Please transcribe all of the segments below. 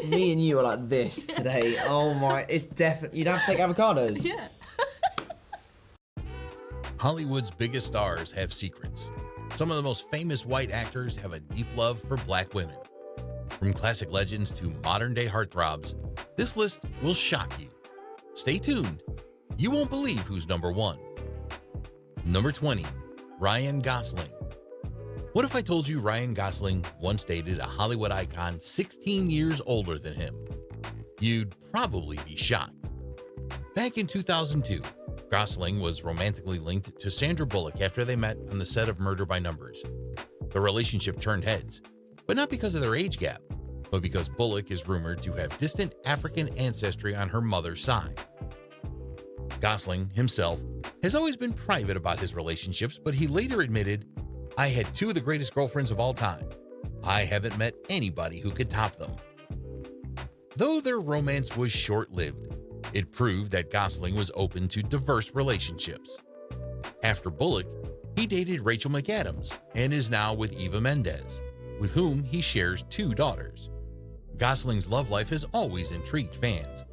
Me and you are like this today. Oh my, it's definitely, you'd have to take avocados. Yeah. Hollywood's biggest stars have secrets. Some of the most famous white actors have a deep love for black women. From classic legends to modern-day heartthrobs, this list will shock you. Stay tuned. You won't believe who's number 1. Number 20, Ryan Gosling. What if I told you Ryan Gosling once dated a Hollywood icon 16 years older than him? You'd probably be shocked. Back in 2002, Gosling was romantically linked to Sandra Bullock after they met on the set of Murder by Numbers. The relationship turned heads, but not because of their age gap, but because Bullock is rumored to have distant African ancestry on her mother's side. Gosling himself has always been private about his relationships, but he later admitted, "I had 2 of the greatest girlfriends of all time. I haven't met anybody who could top them." Though their romance was short-lived, it proved that Gosling was open to diverse relationships. After Bullock, he dated Rachel McAdams and is now with Eva Mendes, with whom he shares 2 daughters. Gosling's love life has always intrigued fans,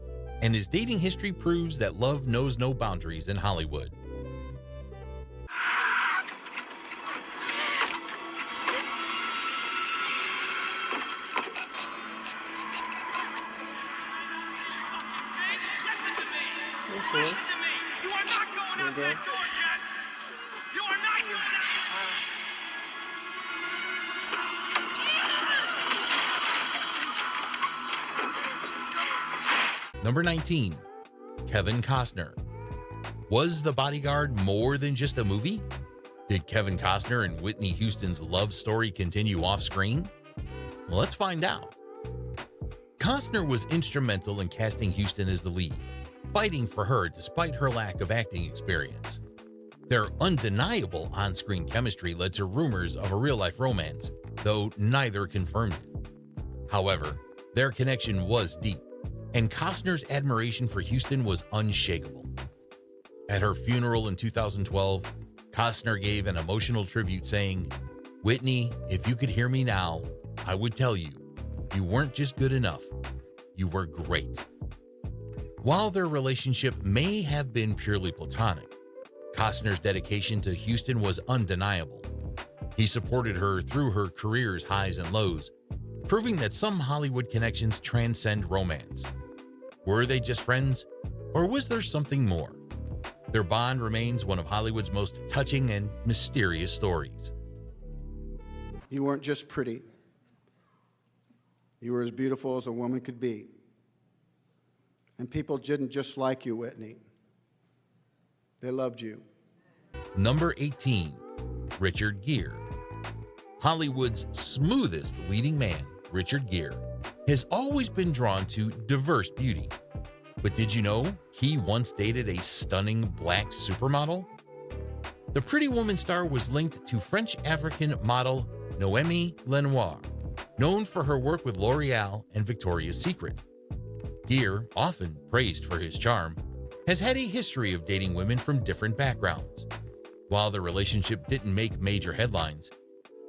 and his dating history proves that love knows no boundaries in Hollywood. Listen to me. You are not going out that door, Jen. You are not going out. Number 19, Kevin Costner. Was The Bodyguard more than just a movie? Did Kevin Costner and Whitney Houston's love story continue off-screen? Well, let's find out. Costner was instrumental in casting Houston as the lead, fighting for her despite her lack of acting experience. Their undeniable on-screen chemistry led to rumors of a real-life romance, though neither confirmed it. However, their connection was deep, and Costner's admiration for Houston was unshakable. At her funeral in 2012, Costner gave an emotional tribute saying, "Whitney, if you could hear me now, I would tell you, you weren't just good enough, you were great." While their relationship may have been purely platonic, Costner's dedication to Houston was undeniable. He supported her through her career's highs and lows, proving that some Hollywood connections transcend romance. Were they just friends, or was there something more? Their bond remains one of Hollywood's most touching and mysterious stories. You weren't just pretty. You were as beautiful as a woman could be. And people didn't just like you, Whitney. They loved you. Number 18, Richard Gere. Hollywood's smoothest leading man, Richard Gere, has always been drawn to diverse beauty. But did you know he once dated a stunning black supermodel? The Pretty Woman star was linked to French-African model Noémie Lenoir, known for her work with L'Oreal and Victoria's Secret. Gere, often praised for his charm, has had a history of dating women from different backgrounds. While the relationship didn't make major headlines,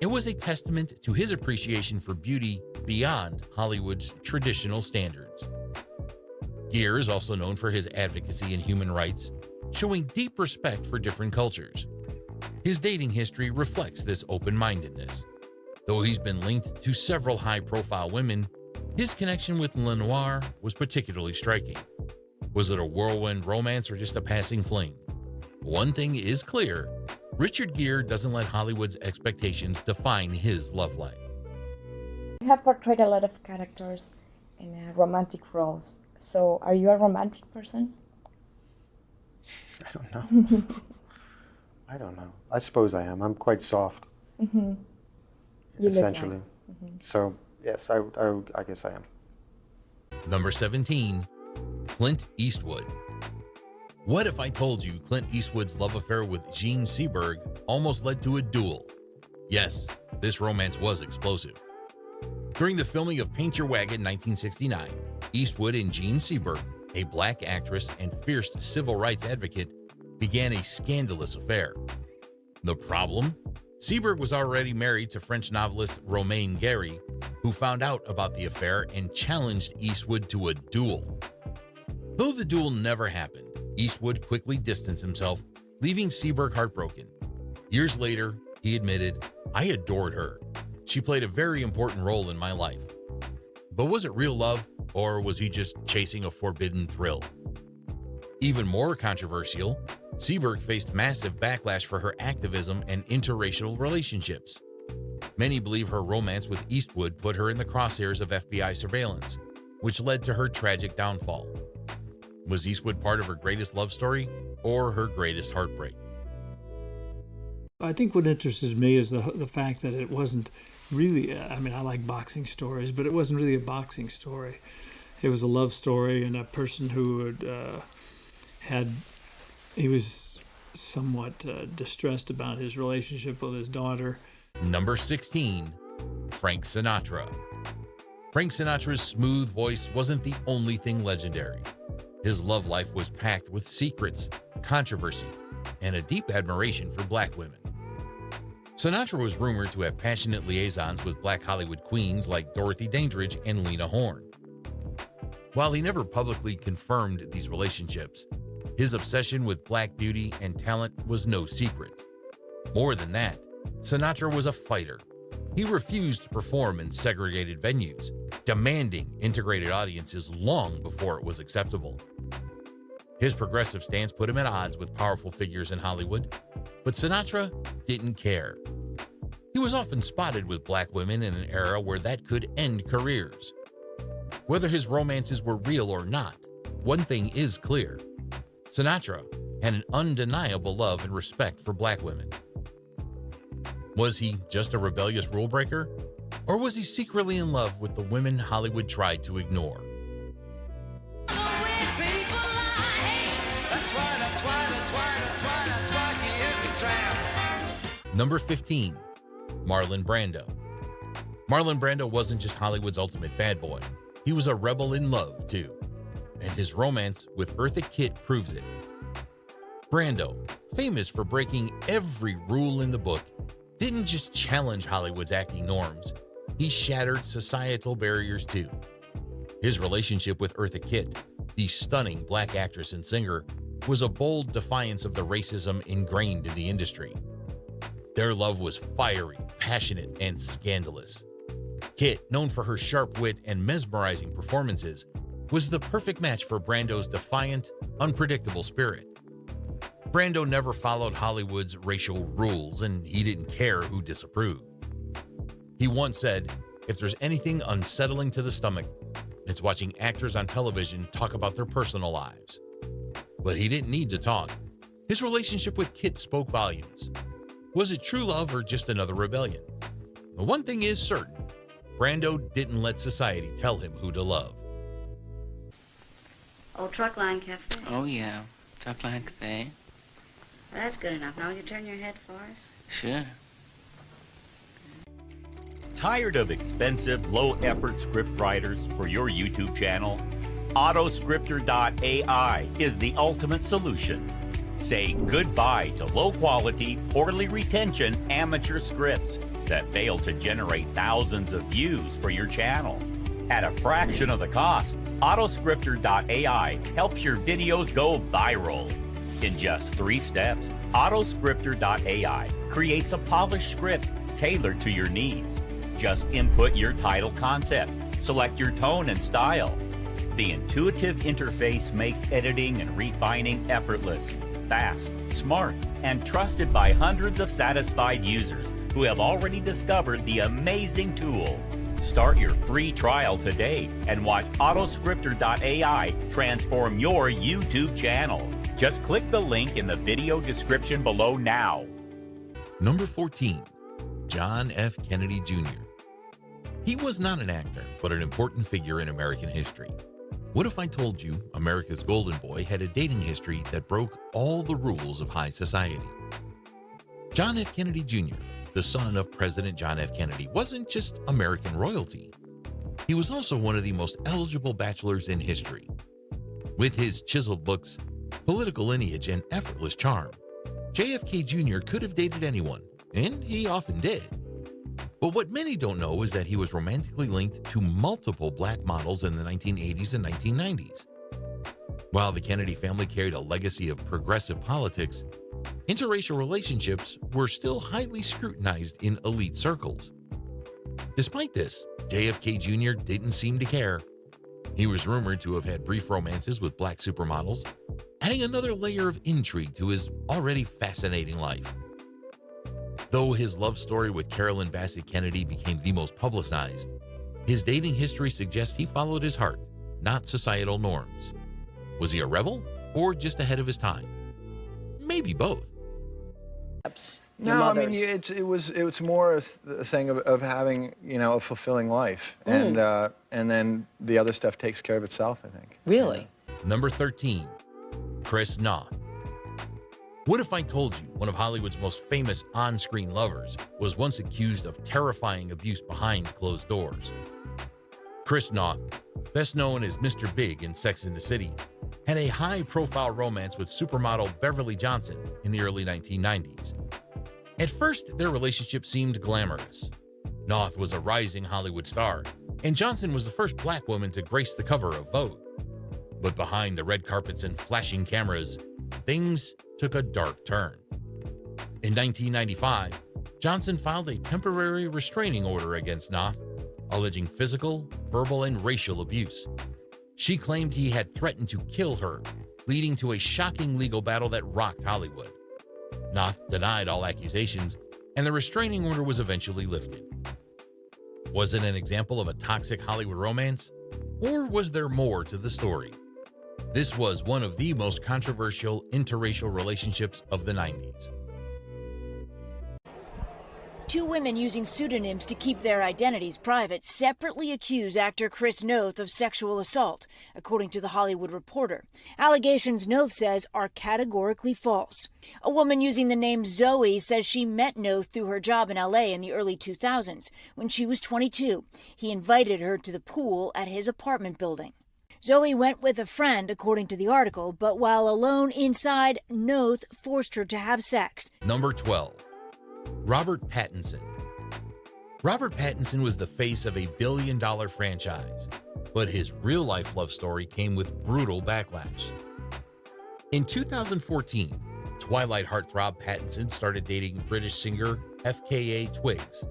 it was a testament to his appreciation for beauty beyond Hollywood's traditional standards. Gere is also known for his advocacy in human rights, showing deep respect for different cultures. His dating history reflects this open-mindedness. Though he's been linked to several high-profile women, his connection with Lenoir was particularly striking. Was it a whirlwind romance or just a passing fling? One thing is clear, Richard Gere doesn't let Hollywood's expectations define his love life. You have portrayed a lot of characters in romantic roles. So, are you a romantic person? I don't know. I don't know. I suppose I am. I'm quite soft. Mm-hmm. Essentially. So, yes, I guess I am. Number 17, Clint Eastwood. What if I told you Clint Eastwood's love affair with Jean Seberg almost led to a duel? Yes, this romance was explosive. During the filming of Paint Your Wagon 1969, Eastwood and Jean Seberg, a black actress and fierce civil rights advocate, began a scandalous affair. The problem? Seberg was already married to French novelist Romain Gary, who found out about the affair and challenged Eastwood to a duel. Though the duel never happened, Eastwood quickly distanced himself, leaving Seberg heartbroken. Years later, he admitted, "I adored her. She played a very important role in my life." But was it real love, or was he just chasing a forbidden thrill? Even more controversial, Seberg faced massive backlash for her activism and interracial relationships. Many believe her romance with Eastwood put her in the crosshairs of FBI surveillance, which led to her tragic downfall. Was Eastwood part of her greatest love story or her greatest heartbreak? I think what interested me is the fact that it wasn't really, I mean, I like boxing stories, but it wasn't really a boxing story. It was a love story, and a person who he was somewhat distressed about his relationship with his daughter. Number 16, Frank Sinatra. Frank Sinatra's smooth voice wasn't the only thing legendary. His love life was packed with secrets, controversy, and a deep admiration for black women. Sinatra was rumored to have passionate liaisons with black Hollywood queens like Dorothy Dandridge and Lena Horne. While he never publicly confirmed these relationships, his obsession with black beauty and talent was no secret. More than that, Sinatra was a fighter. He refused to perform in segregated venues, demanding integrated audiences long before it was acceptable. His progressive stance put him at odds with powerful figures in Hollywood, but Sinatra didn't care. He was often spotted with black women in an era where that could end careers. Whether his romances were real or not, one thing is clear. Sinatra had an undeniable love and respect for black women. Was he just a rebellious rule breaker? Or was he secretly in love with the women Hollywood tried to ignore? Number 15, Marlon Brando. Marlon Brando wasn't just Hollywood's ultimate bad boy. He was a rebel in love, too. And his romance with Eartha Kitt proves it. Brando, famous for breaking every rule in the book, didn't just challenge Hollywood's acting norms, he shattered societal barriers too. His relationship with Eartha Kitt, the stunning black actress and singer, was a bold defiance of the racism ingrained in the industry. Their love was fiery, passionate, and scandalous. Kitt, known for her sharp wit and mesmerizing performances, was the perfect match for Brando's defiant, unpredictable spirit. Brando never followed Hollywood's racial rules, and he didn't care who disapproved. He once said, "If there's anything unsettling to the stomach, it's watching actors on television talk about their personal lives." But he didn't need to talk. His relationship with Kitt spoke volumes. Was it true love or just another rebellion? The one thing is certain, Brando didn't let society tell him who to love. Old Truckline Cafe. Oh, yeah. Truckline Cafe. That's good enough. Now you turn your head for us? Sure. Tired of expensive, low-effort script writers for your YouTube channel? Autoscripter.ai is the ultimate solution. Say goodbye to low-quality, poorly retention amateur scripts that fail to generate thousands of views for your channel. At a fraction of the cost, Autoscripter.ai helps your videos go viral. In just 3 steps, Autoscripter.ai creates a polished script tailored to your needs. Just input your title concept, select your tone and style. The intuitive interface makes editing and refining effortless, fast, smart, and trusted by hundreds of satisfied users who have already discovered the amazing tool. Start your free trial today and watch Autoscripter.ai transform your YouTube channel. Just click the link in the video description below now. Number 14, John F. Kennedy Jr. He was not an actor, but an important figure in American history. What if I told you America's golden boy had a dating history that broke all the rules of high society? John F. Kennedy Jr., the son of President John F. Kennedy, wasn't just American royalty. He was also one of the most eligible bachelors in history. With his chiseled looks, political lineage, and effortless charm, JFK Jr. could have dated anyone, and he often did. But what many don't know is that he was romantically linked to multiple black models in the 1980s and 1990s. While the Kennedy family carried a legacy of progressive politics, interracial relationships were still highly scrutinized in elite circles. Despite this, JFK Jr. didn't seem to care. He was rumored to have had brief romances with black supermodels, adding another layer of intrigue to his already fascinating life. Though his love story with Carolyn Bassett Kennedy became the most publicized, his dating history suggests he followed his heart, not societal norms. Was he a rebel or just ahead of his time? Maybe both. No, I mean it was more a thing of having, you know, a fulfilling life, and then the other stuff takes care of itself, I think. Really? Number 13, Chris Noth. What if I told you one of Hollywood's most famous on-screen lovers was once accused of terrifying abuse behind closed doors? Chris Noth, best known as Mr. Big in Sex and the City, had a high-profile romance with supermodel Beverly Johnson in the early 1990s. At first, their relationship seemed glamorous. Noth was a rising Hollywood star, and Johnson was the first black woman to grace the cover of Vogue. But behind the red carpets and flashing cameras, things took a dark turn. In 1995, Johnson filed a temporary restraining order against Noth, alleging physical, verbal, and racial abuse. She claimed he had threatened to kill her, leading to a shocking legal battle that rocked Hollywood. Noth denied all accusations, and the restraining order was eventually lifted. Was it an example of a toxic Hollywood romance? Or was there more to the story? This was one of the most controversial interracial relationships of the 90s. Two women using pseudonyms to keep their identities private separately accuse actor Chris Noth of sexual assault, according to The Hollywood Reporter. Allegations Noth says are categorically false. A woman using the name Zoe says she met Noth through her job in LA in the early 2000s. When she was 22, he invited her to the pool at his apartment building. Zoe went with a friend, according to the article, but while alone inside, Noth forced her to have sex. Number 12. Robert Pattinson. Robert Pattinson was the face of a billion-dollar franchise, but his real-life love story came with brutal backlash. In 2014, Twilight heartthrob Pattinson started dating British singer FKA Twigs.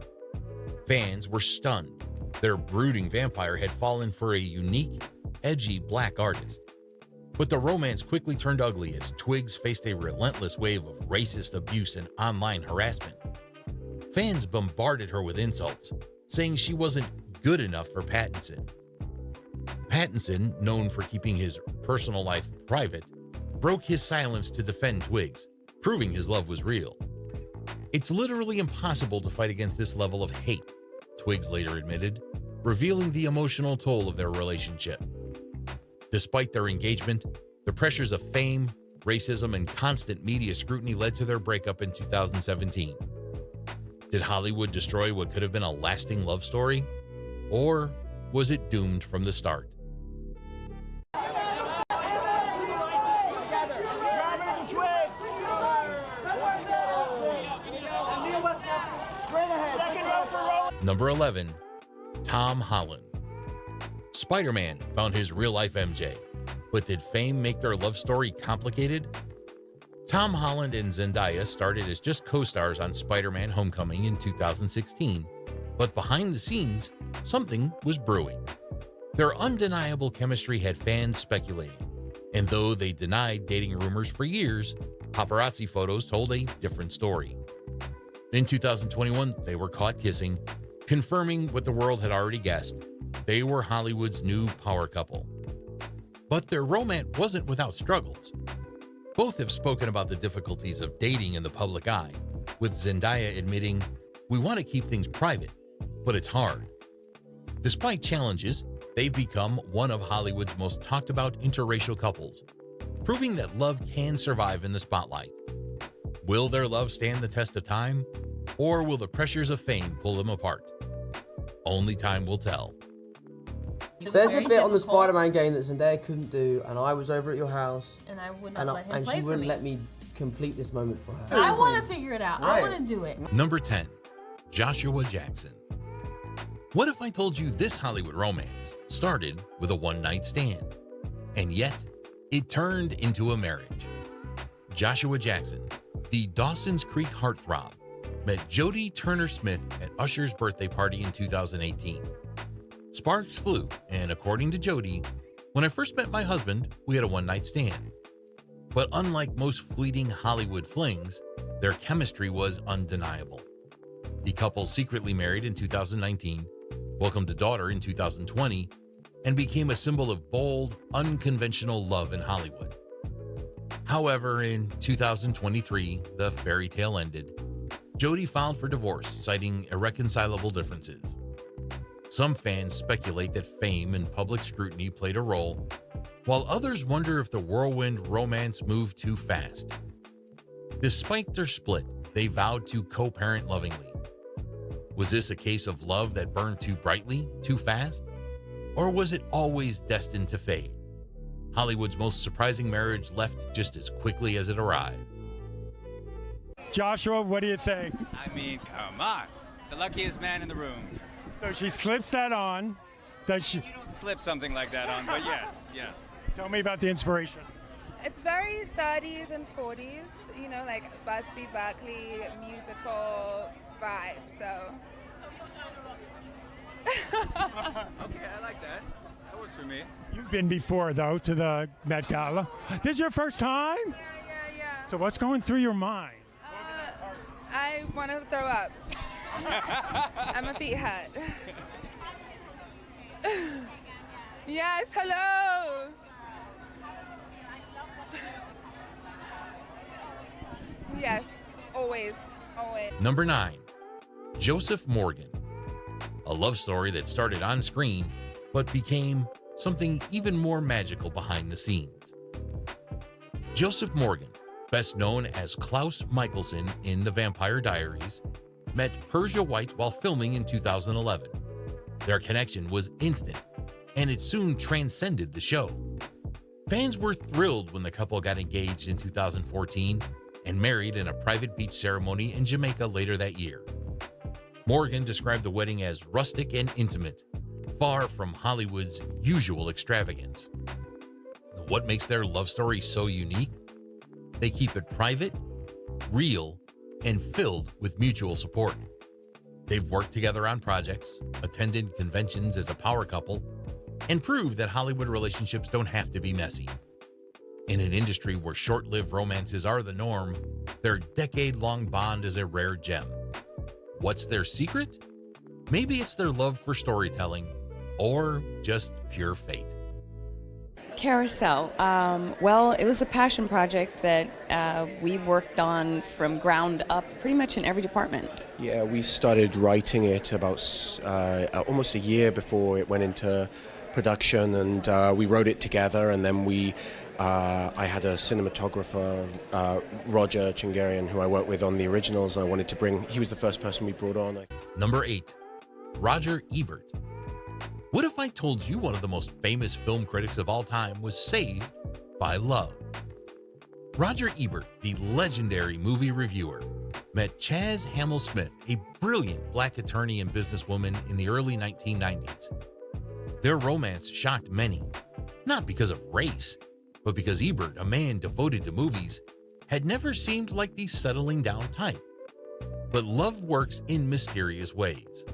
Fans were stunned. Their brooding vampire had fallen for a unique, edgy black artist. But the romance quickly turned ugly as Twigs faced a relentless wave of racist abuse and online harassment. Fans bombarded her with insults, saying she wasn't good enough for Pattinson. Pattinson, known for keeping his personal life private, broke his silence to defend Twigs, proving his love was real. It's literally impossible to fight against this level of hate, Twigs later admitted, revealing the emotional toll of their relationship. Despite their engagement, the pressures of fame, racism, and constant media scrutiny led to their breakup in 2017. Did Hollywood destroy what could have been a lasting love story? Or was it doomed from the start? Number 11, Tom Holland. Spider-Man found his real-life MJ, but did fame make their love story complicated? Tom Holland and Zendaya started as just co-stars on Spider-Man: Homecoming in 2016, but behind the scenes, something was brewing. Their undeniable chemistry had fans speculating, and though they denied dating rumors for years, paparazzi photos told a different story. In 2021, they were caught kissing, confirming what the world had already guessed. They were Hollywood's new power couple. But their romance wasn't without struggles. Both have spoken about the difficulties of dating in the public eye, with Zendaya admitting, "We want to keep things private, but it's hard." Despite challenges, they've become one of Hollywood's most talked about interracial couples, proving that love can survive in the spotlight. Will their love stand the test of time, or will the pressures of fame pull them apart? Only time will tell. There's a bit on the Spider-Man game that Zendaya couldn't do, and I was over at your house, and I would not let him play she for wouldn't me. let me complete this moment for her. I want to figure it out. I want to do it. Number 10, Joshua Jackson. What if I told you this Hollywood romance started with a one-night stand, and yet it turned into a marriage? Joshua Jackson, the Dawson's Creek heartthrob, met Jodie Turner-Smith at Usher's birthday party in 2018. Sparks flew, and according to Jodie, when I first met my husband, we had a one-night stand. But unlike most fleeting Hollywood flings, their chemistry was undeniable. The couple secretly married in 2019, welcomed a daughter in 2020, and became a symbol of bold, unconventional love in Hollywood. However, in 2023, the fairy tale ended. Jodie filed for divorce, citing irreconcilable differences. Some fans speculate that fame and public scrutiny played a role, while others wonder if the whirlwind romance moved too fast. Despite their split, they vowed to co-parent lovingly. Was this a case of love that burned too brightly, too fast? Or was it always destined to fade? Hollywood's most surprising marriage left just as quickly as it arrived. Joshua, what do you think? I mean, come on. The luckiest man in the room. So she slips that on. Does she? You don't slip something like that on, but yes, yes. Tell me about the inspiration. It's very 30s and 40s, you know, like Busby Berkeley musical vibe, so. Okay, I like that. That works for me. You've been before, though, to the Met Gala. This is your first time? Yeah. So what's going through your mind? I want to throw up. And my feet hurt. Yes, hello. Yes, always. Number 9, Joseph Morgan. A love story that started on screen, but became something even more magical behind the scenes. Joseph Morgan, best known as Klaus Michelson in The Vampire Diaries, met Persia White while filming in 2011. Their connection was instant, and it soon transcended the show. Fans were thrilled when the couple got engaged in 2014 and married in a private beach ceremony in Jamaica later that year. Morgan described the wedding as rustic and intimate, far from Hollywood's usual extravagance. What makes their love story so unique? They keep it private, real, and filled with mutual support. They've worked together on projects, attended conventions as a power couple, and proved that Hollywood relationships don't have to be messy. In an industry where short-lived romances are the norm, their decade-long bond is a rare gem. What's their secret? Maybe it's their love for storytelling, or just pure fate. Carousel. Well, it was a passion project that we worked on from ground up pretty much in every department. Yeah, we started writing it about almost a year before it went into production, and we wrote it together, and then I had a cinematographer, Roger Chingarian, who I worked with on the originals, and I wanted to he was the first person we brought on. Number 8, Roger Ebert. What if I told you one of the most famous film critics of all time was saved by love? Roger Ebert, the legendary movie reviewer, met Chaz Hamill-Smith, a brilliant black attorney and businesswoman in the early 1990s. Their romance shocked many, not because of race, but because Ebert, a man devoted to movies, had never seemed like the settling down type. But love works in mysterious ways.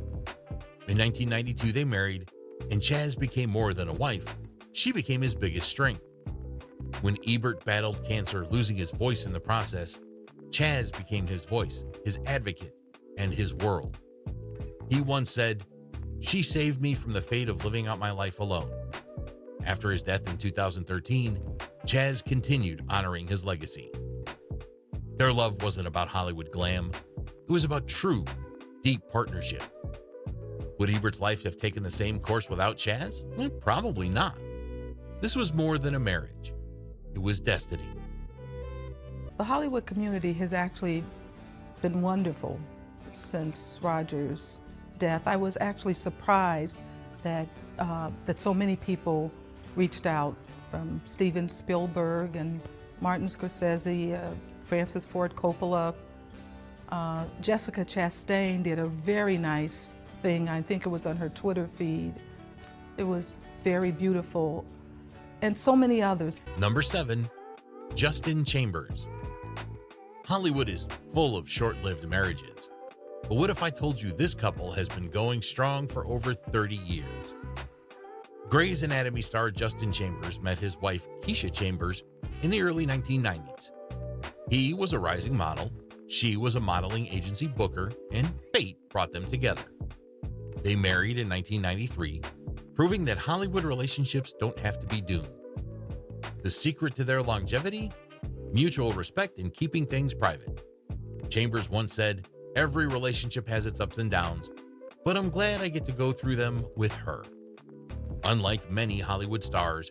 In 1992, they married, and Chaz became more than a wife. She became his biggest strength. When Ebert battled cancer, losing his voice in the process, Chaz became his voice, his advocate, and his world. He once said, "She saved me from the fate of living out my life alone." After his death in 2013, Chaz continued honoring his legacy. Their love wasn't about Hollywood glam. It was about true, deep partnership. Would Ebert's life have taken the same course without Chaz? Well, probably not. This was more than a marriage. It was destiny. The Hollywood community has actually been wonderful since Roger's death. I was actually surprised that so many people reached out, from Steven Spielberg and Martin Scorsese, Francis Ford Coppola. Jessica Chastain did a very nice thing. I think it was on her Twitter feed. It was very beautiful. And so many others. Number 7, Justin Chambers. Hollywood is full of short-lived marriages. But what if I told you this couple has been going strong for over 30 years? Grey's Anatomy star Justin Chambers met his wife Keisha Chambers in the early 1990s. He was a rising model, she was a modeling agency booker, and fate brought them together. They married in 1993, proving that Hollywood relationships don't have to be doomed. The secret to their longevity? Mutual respect and keeping things private. Chambers once said, "Every relationship has its ups and downs, but I'm glad I get to go through them with her." Unlike many Hollywood stars,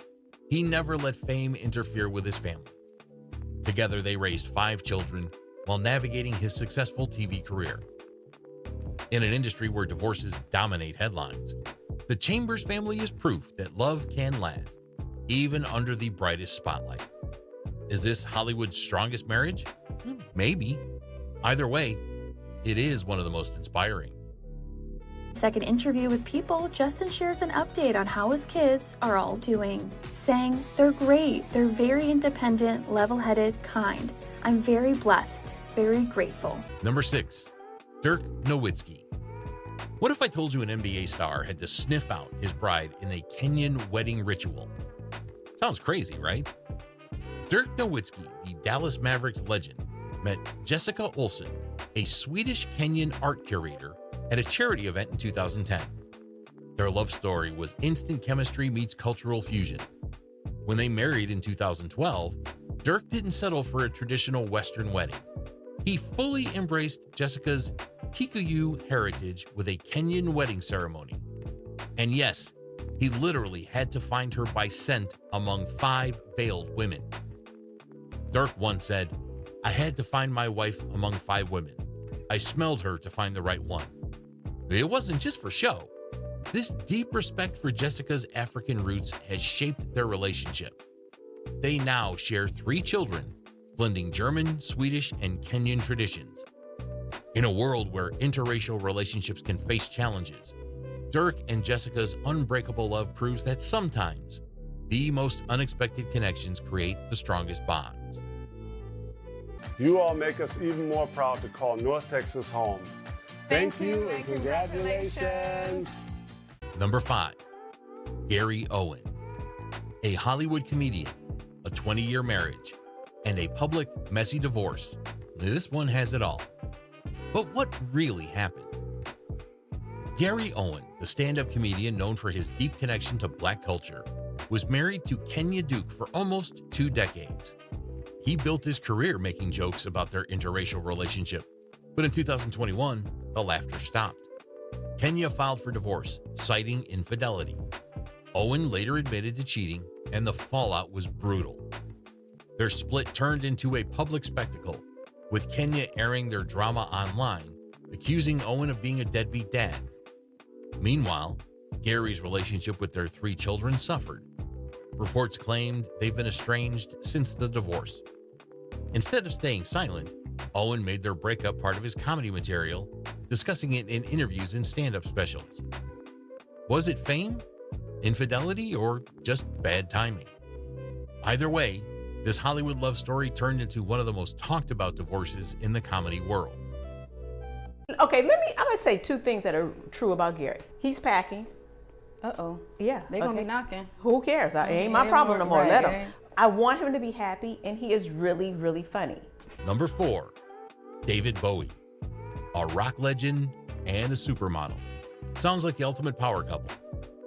he never let fame interfere with his family. Together, they raised 5 children while navigating his successful TV career. In an industry where divorces dominate headlines, the Chambers family is proof that love can last, even under the brightest spotlight. Is this Hollywood's strongest marriage? Maybe. Either way, it is one of the most inspiring. Second interview with People, Justin shares an update on how his kids are all doing, saying, "They're great, they're very independent, level-headed, kind. I'm very blessed, very grateful." Number 6, Dirk Nowitzki. What if I told you an NBA star had to sniff out his bride in a Kenyan wedding ritual? Sounds crazy, right? Dirk Nowitzki, the Dallas Mavericks legend, met Jessica Olsen, a Swedish Kenyan art curator, at a charity event in 2010. Their love story was instant chemistry meets cultural fusion. When they married in 2012, Dirk didn't settle for a traditional Western wedding. He fully embraced Jessica's Kikuyu heritage with a Kenyan wedding ceremony. And yes, he literally had to find her by scent among 5 veiled women. Dirk once said, "I had to find my wife among 5 women. I smelled her to find the right one." It wasn't just for show. This deep respect for Jessica's African roots has shaped their relationship. They now share 3 children, blending German, Swedish, and Kenyan traditions. In a world where interracial relationships can face challenges, Dirk and Jessica's unbreakable love proves that sometimes the most unexpected connections create the strongest bonds. You all make us even more proud to call North Texas home. Thank you and congratulations. Number 5, Gary Owen. A Hollywood comedian, a 20-year marriage, and a public, messy divorce. This one has it all. But what really happened? Gary Owen, the stand-up comedian known for his deep connection to Black culture, was married to Kenya Duke for almost 2 decades. He built his career making jokes about their interracial relationship. But in 2021, the laughter stopped. Kenya filed for divorce, citing infidelity. Owen later admitted to cheating, and the fallout was brutal. Their split turned into a public spectacle, with Kenya airing their drama online, accusing Owen of being a deadbeat dad. Meanwhile, Gary's relationship with their 3 children suffered. Reports claimed they've been estranged since the divorce. Instead of staying silent, Owen made their breakup part of his comedy material, discussing it in interviews and stand-up specials. Was it fame, infidelity, or just bad timing? Either way, this Hollywood love story turned into one of the most talked about divorces in the comedy world. Okay, I'm gonna say 2 things that are true about Gary. He's packing. Uh-oh. Yeah. They gonna be knocking. Who cares? It ain't my problem no more. Let him. I want him to be happy, and he is really, really funny. Number 4, David Bowie. A rock legend and a supermodel. Sounds like the ultimate power couple.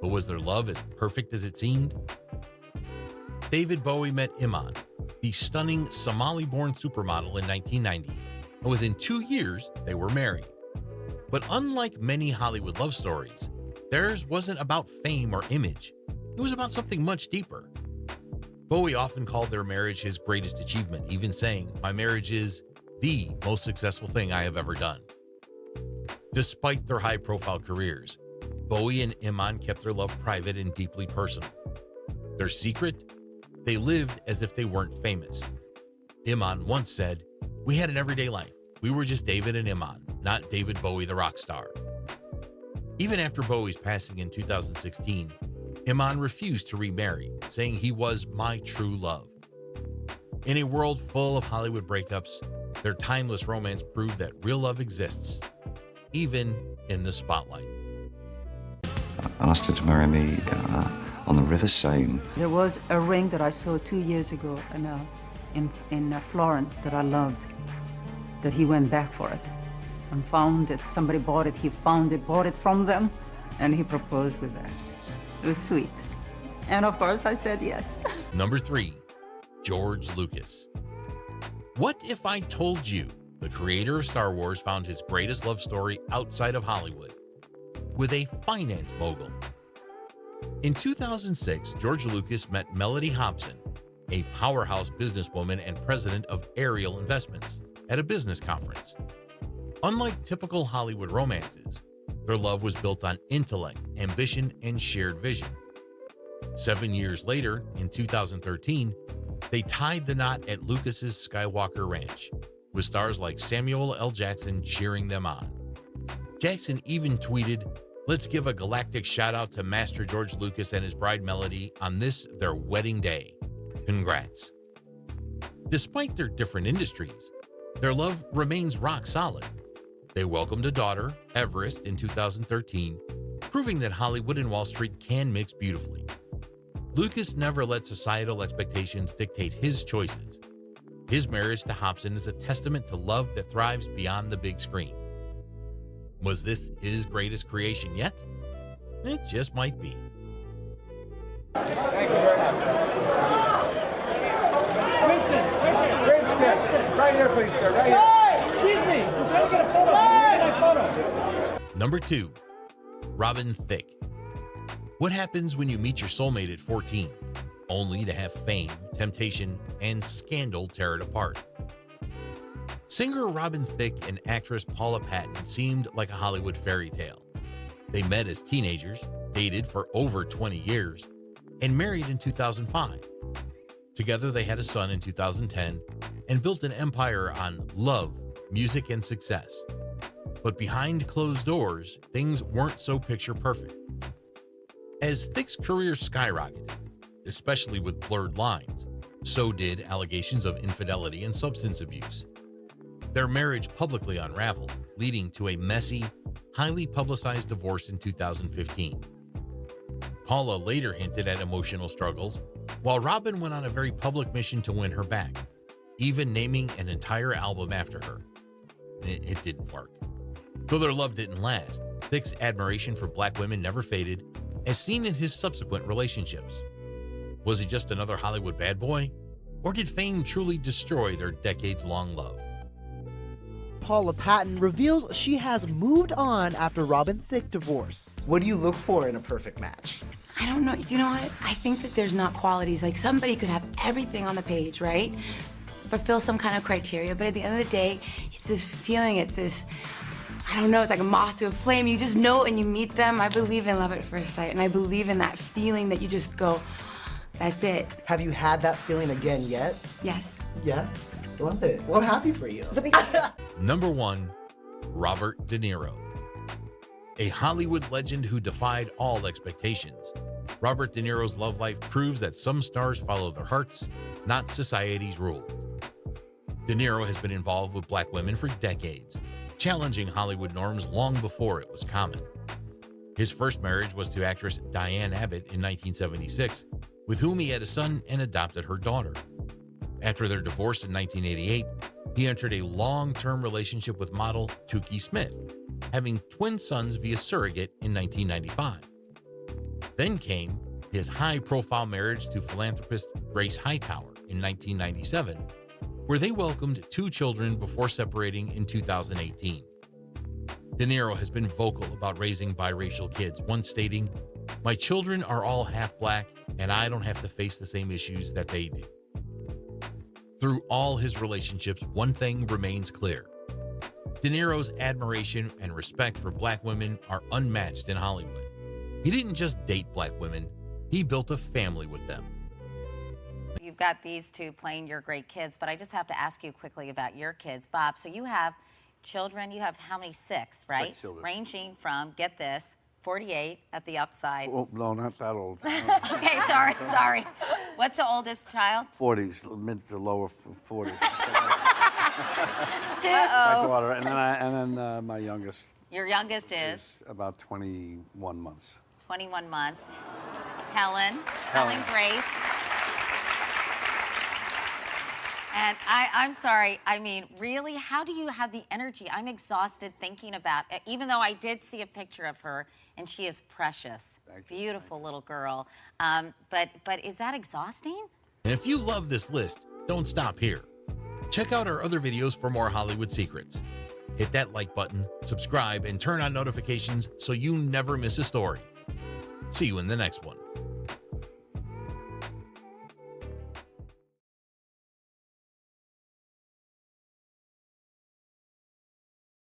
But was their love as perfect as it seemed? David Bowie met Iman, the stunning Somali-born supermodel, in 1990, and within 2 years, they were married. But unlike many Hollywood love stories, theirs wasn't about fame or image. It was about something much deeper. Bowie often called their marriage his greatest achievement, even saying, "My marriage is the most successful thing I have ever done." Despite their high-profile careers, Bowie and Iman kept their love private and deeply personal. Their secret? They lived as if they weren't famous. Iman once said, We had an everyday life. We were just David and Iman, not David Bowie the rock star. Even after Bowie's passing in 2016, Iman refused to remarry, saying he was my true love. In a world full of Hollywood breakups, their timeless romance proved that real love exists, even in the spotlight. I asked her to marry me on the River Seine. There was a ring that I saw 2 years ago in Florence that I loved, that he went back for it and found it. Somebody bought it, he found it, bought it from them, and he proposed with that. It was sweet. And of course I said yes. Number 3, George Lucas. What if I told you the creator of Star Wars found his greatest love story outside of Hollywood with a finance mogul? In 2006, George Lucas met Melody Hobson, a powerhouse businesswoman and president of Ariel Investments, at a business conference. Unlike typical Hollywood romances, their love was built on intellect, ambition, and shared vision. 7 years later, in 2013, they tied the knot at Lucas's Skywalker Ranch, with stars like Samuel L. Jackson cheering them on. Jackson even tweeted, "Let's give a galactic shout out to Master George Lucas and his bride Melody on this, their wedding day. Congrats." Despite their different industries, their love remains rock solid. They welcomed a daughter, Everest, in 2013, proving that Hollywood and Wall Street can mix beautifully. Lucas never let societal expectations dictate his choices. His marriage to Hobson is a testament to love that thrives beyond the big screen. Was this his greatest creation yet? It just might be. Thank you very much. Winston, right here, please, sir. Right here. Excuse me. I'm trying to get a photo. Can you get that photo? Number 2, Robin Thicke. What happens when you meet your soulmate at 14, only to have fame, temptation, and scandal tear it apart? Singer Robin Thicke and actress Paula Patton seemed like a Hollywood fairy tale. They met as teenagers, dated for over 20 years, and married in 2005. Together, they had a son in 2010 and built an empire on love, music, and success. But behind closed doors, things weren't so picture perfect. As Thicke's career skyrocketed, especially with blurred lines, so did allegations of infidelity and substance abuse. Their marriage publicly unraveled, leading to a messy, highly publicized divorce in 2015. Paula later hinted at emotional struggles, while Robin went on a very public mission to win her back, even naming an entire album after her. It didn't work. Though their love didn't last, Thicke's admiration for black women never faded, as seen in his subsequent relationships. Was he just another Hollywood bad boy? Or did fame truly destroy their decades-long love? Paula Patton reveals she has moved on after Robin Thicke divorce. What do you look for in a perfect match? I don't know. Do you know what? I think that there's not qualities. Like, somebody could have everything on the page, right? Fulfill some kind of criteria, but at the end of the day, it's this feeling, it's this, I don't know, it's like a moth to a flame. You just know when you meet them. I believe in love at first sight, and I believe in that feeling that you just go, that's it. Have you had that feeling again yet? Yes. Yeah? Love it. Well, I'm happy for you. Number 1, Robert De Niro. A Hollywood legend who defied all expectations, Robert De Niro's love life proves that some stars follow their hearts, not society's rules. De Niro has been involved with black women for decades, challenging Hollywood norms long before it was common. His first marriage was to actress Diane Abbott in 1976, with whom he had a son and adopted her daughter. After their divorce in 1988, he entered a long-term relationship with model Toukie Smith, having twin sons via surrogate in 1995. Then came his high-profile marriage to philanthropist Grace Hightower in 1997, where they welcomed 2 children before separating in 2018. De Niro has been vocal about raising biracial kids, once stating, "My children are all half black, and I don't have to face the same issues that they do." Through all his relationships, one thing remains clear. De Niro's admiration and respect for black women are unmatched in Hollywood. He didn't just date black women, he built a family with them. you've got these two playing your great kids, but I just have to ask you quickly about your kids. Bob, so you have children, you have how many? 6, right? 6 children. Ranging from, get this, 48 at the upside. Oh, no, not that old. Okay, sorry. What's the oldest child? 40s, mid to lower 40s. Two. My daughter, and then my youngest. Your youngest is? About 21 months. 21 months. Helen Grace. And I'm sorry, I mean, really, how do you have the energy? I'm exhausted thinking about it, even though I did see a picture of her, and she is precious. Beautiful little girl. But is that exhausting? And if you love this list, don't stop here. Check out our other videos for more Hollywood secrets. Hit that like button, subscribe, and turn on notifications so you never miss a story. See you in the next one.